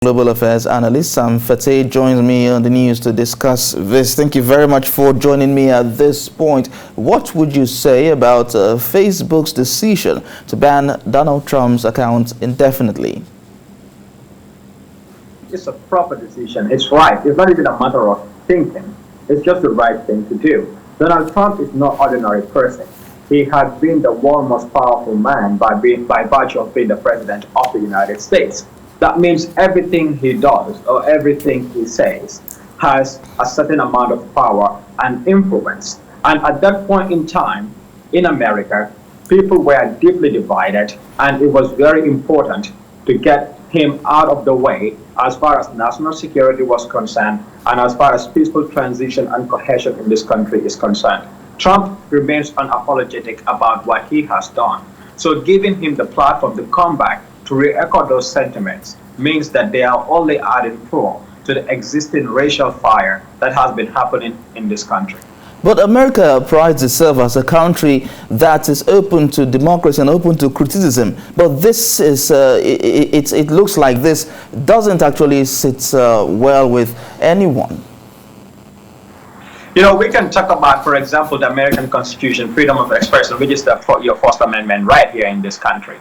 Global Affairs Analyst Phatey joins me on the news to discuss this. Thank you very much for joining me at this point. What would you say about Facebook's decision to ban Donald Trump's account indefinitely? It's a proper decision. It's right. It's not even a matter of thinking. It's just the right thing to do. Donald Trump is not an ordinary person. He has been the world's most powerful man by virtue of being the president of the United States. That means everything he does or everything he says has a certain amount of power and influence. And at that point in time, in America, people were deeply divided, and it was very important to get him out of the way as far as national security was concerned and as far as peaceful transition and cohesion in this country is concerned. Trump remains unapologetic about what he has done. So giving him the platform to come back to re-echo those sentiments means that they are only adding fuel to the existing racial fire that has been happening in this country. But America prides itself as a country that is open to democracy and open to criticism. But this is, it looks like this doesn't actually sit well with anyone. You know, we can talk about, for example, the American Constitution, freedom of expression, which is your First Amendment right here in this country.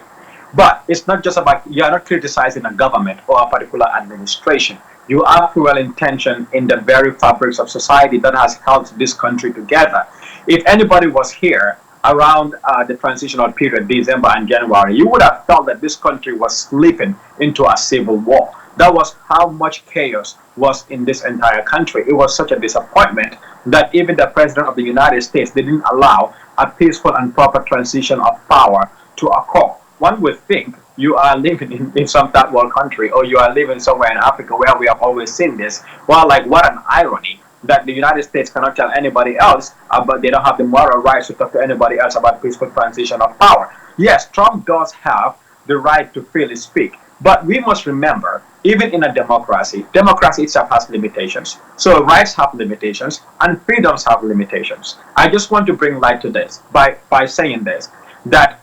But it's not just about, you are not criticizing a government or a particular administration. You have cruel intention in the very fabrics of society that has held this country together. If anybody was here around the transitional period, December and January, you would have felt that this country was slipping into a civil war. That was how much chaos was in this entire country. It was such a disappointment that even the President of the United States didn't allow a peaceful and proper transition of power to occur. One would think you are living in some third world country, or you are living somewhere in Africa where we have always seen this. Well, like, what an irony that the United States cannot tell anybody else, but they don't have the moral rights to talk to anybody else about peaceful transition of power. Yes, Trump does have the right to freely speak, but we must remember, even in a democracy, democracy itself has limitations. So rights have limitations and freedoms have limitations. I just want to bring light to this by saying this, that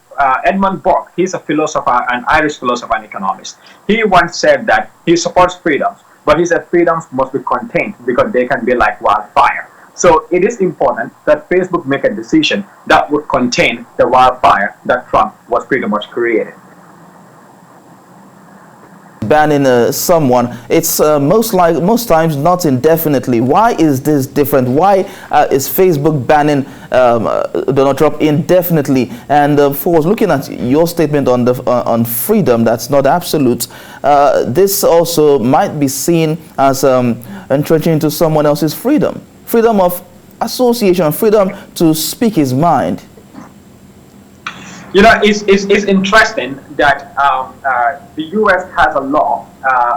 Edmund Burke, he's a philosopher, an Irish philosopher and economist. He once said that he supports freedoms, but he said freedoms must be contained because they can be like wildfire. So it is important that Facebook make a decision that would contain the wildfire that Trump was pretty much creating. Banning someone, it's most times not indefinitely. Why is this different? Why is Facebook banning Donald Trump indefinitely? And for looking at your statement on on freedom, that's not absolute. This also might be seen as entrenching into someone else's freedom of association, freedom to speak his mind. You know, it's interesting that the U.S. has a law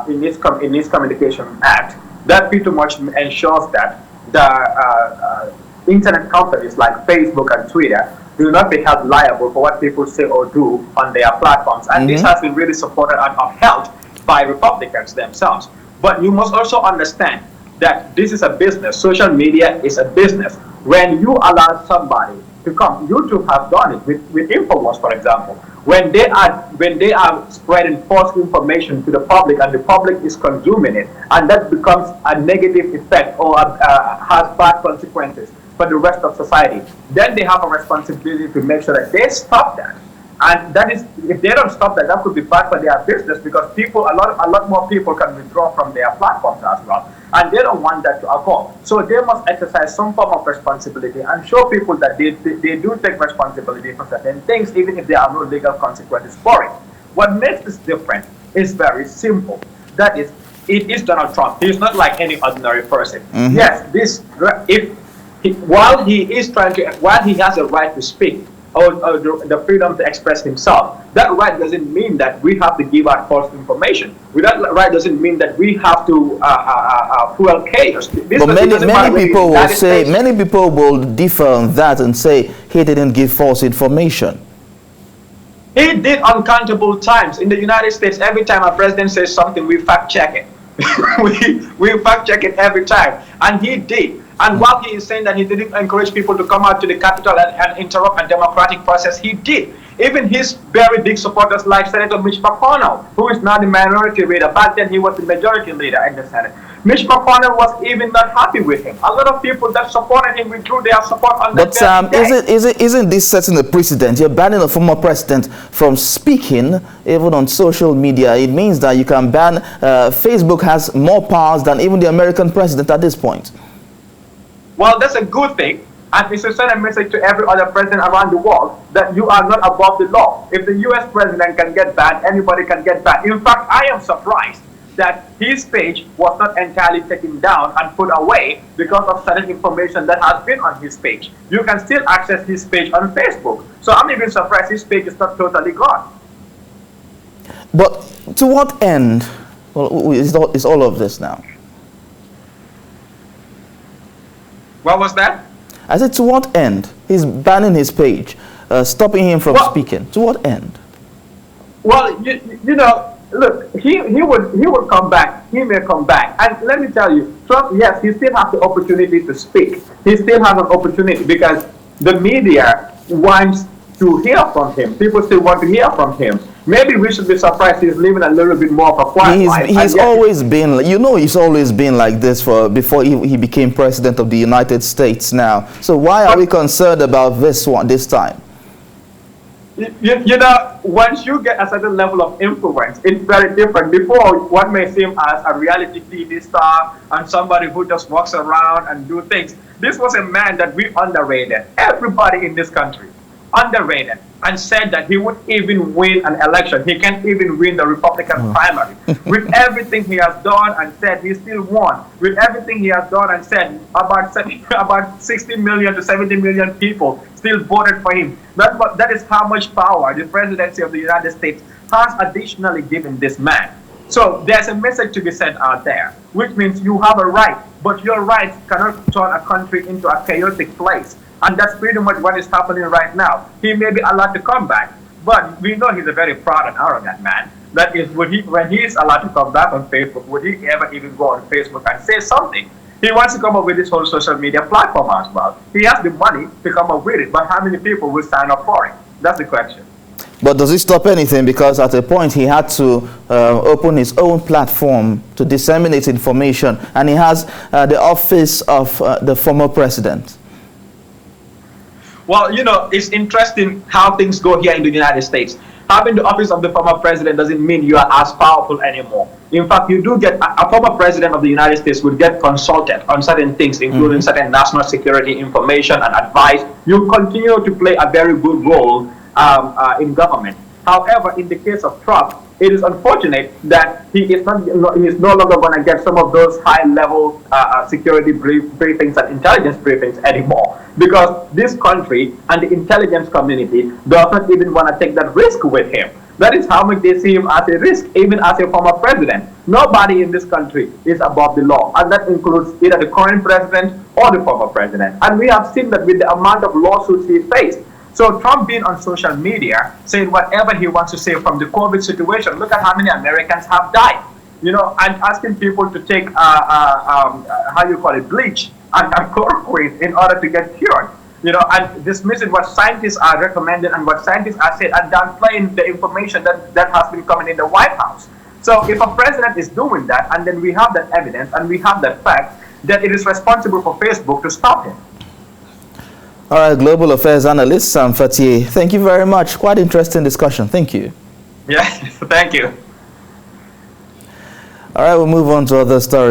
in its Communication Act that pretty much ensures that the internet companies like Facebook and Twitter do not be held liable for what people say or do on their platforms. And this has been really supported and upheld by Republicans themselves. But you must also understand that this is a business. Social media is a business. When you allow somebody to come, YouTube has done it with InfoWars, for example. When they are spreading false information to the public and the public is consuming it, and that becomes a negative effect or has bad consequences for the rest of society, then they have a responsibility to make sure that they stop that. And that is, if they don't stop that, that could be bad for their business, because people, a lot more people can withdraw from their platforms as well. And they don't want that to occur. So they must exercise some form of responsibility and show people that they do take responsibility for certain things, even if there are no legal consequences for it. What makes this different is very simple. That is, it is Donald Trump. He's not like any ordinary person. Yes, while he has a right to speak, or the freedom to express himself, that right doesn't mean that we have to give out false information. That right doesn't mean that we have to fuel chaos. But many people will differ on that and say he didn't give false information. He did uncountable times. In the United States, every time a president says something, we fact check it. we fact check it every time, and he did. And while he is saying that he didn't encourage people to come out to the Capitol and interrupt a democratic process, he did. even his very big supporters like Senator Mitch McConnell, who is now the minority leader. Back then he was the majority leader in the Senate. Mitch McConnell was even not happy with him. A lot of people that supported him withdrew their support on that day. But isn't this setting a precedent? You're banning a former president from speaking even on social media. It means that you can ban, Facebook has more powers than even the American president at this point. Well, that's a good thing. And it's to send a message to every other president around the world that you are not above the law. If the US president can get banned, anybody can get banned. In fact, I am surprised that his page was not entirely taken down and put away because of certain information that has been on his page. You can still access his page on Facebook. So I'm even surprised his page is not totally gone. But to what end is all of this now? What was that? I said, to what end? He's banning his page, stopping him from speaking. To what end? Well, you know, look, he would come back. He may come back. And let me tell you, Trump, yes, he still has the opportunity to speak. He still has an opportunity because the media wants to hear from him. People still want to hear from him. Maybe we should be surprised he's living a little bit more of a quiet life. He's always been, you know, he's always been like this before he became president of the United States now. So why are we concerned about this time? You know, once you get a certain level of influence, it's very different. Before, what may seem as a reality TV star and somebody who just walks around and do things. This was a man that we underrated. Everybody in this country underrated and said that he would even win an election. He can't even win the Republican primary. With everything he has done and said, he still won. With everything he has done and said, about 60 million to 70 million people still voted for him. That is how much power the presidency of the United States has additionally given this man. So there's a message to be sent out there, which means you have a right, but your rights cannot turn a country into a chaotic place. And that's pretty much what is happening right now. He may be allowed to come back, but we know he's a very proud and arrogant man. That is, when he is allowed to come back on Facebook, would he ever even go on Facebook and say something? He wants to come up with this whole social media platform as well. He has the money to come up with it, but how many people will sign up for it? That's the question. But does it stop anything? Because at a point he had to open his own platform to disseminate information, and he has the office of the former president. Well, you know, it's interesting how things go here in the United States. Having the office of the former president doesn't mean you are as powerful anymore. In fact, you do get a former president of the United States would get consulted on certain things, including certain national security information and advice. You continue to play a very good role in government. However, in the case of Trump, it is unfortunate that he is no longer going to get some of those high-level security briefings and intelligence briefings anymore, because this country and the intelligence community does not even want to take that risk with him. That is how much they see him as a risk, even as a former president. Nobody in this country is above the law, and that includes either the current president or the former president. And we have seen that with the amount of lawsuits he faced. So Trump being on social media, saying whatever he wants to say from the COVID situation, look at how many Americans have died. You know, and asking people to take, bleach and chloroquine in order to get cured. You know, and dismissing what scientists are recommending and what scientists are saying, and downplaying the information that has been coming in the White House. So if a president is doing that, and then we have that evidence and we have that fact, then it is responsible for Facebook to stop him. All right, Global Affairs Analyst Sam Phatey, thank you very much. Quite interesting discussion. Thank you. Yeah, thank you. All right, we'll move on to other stories.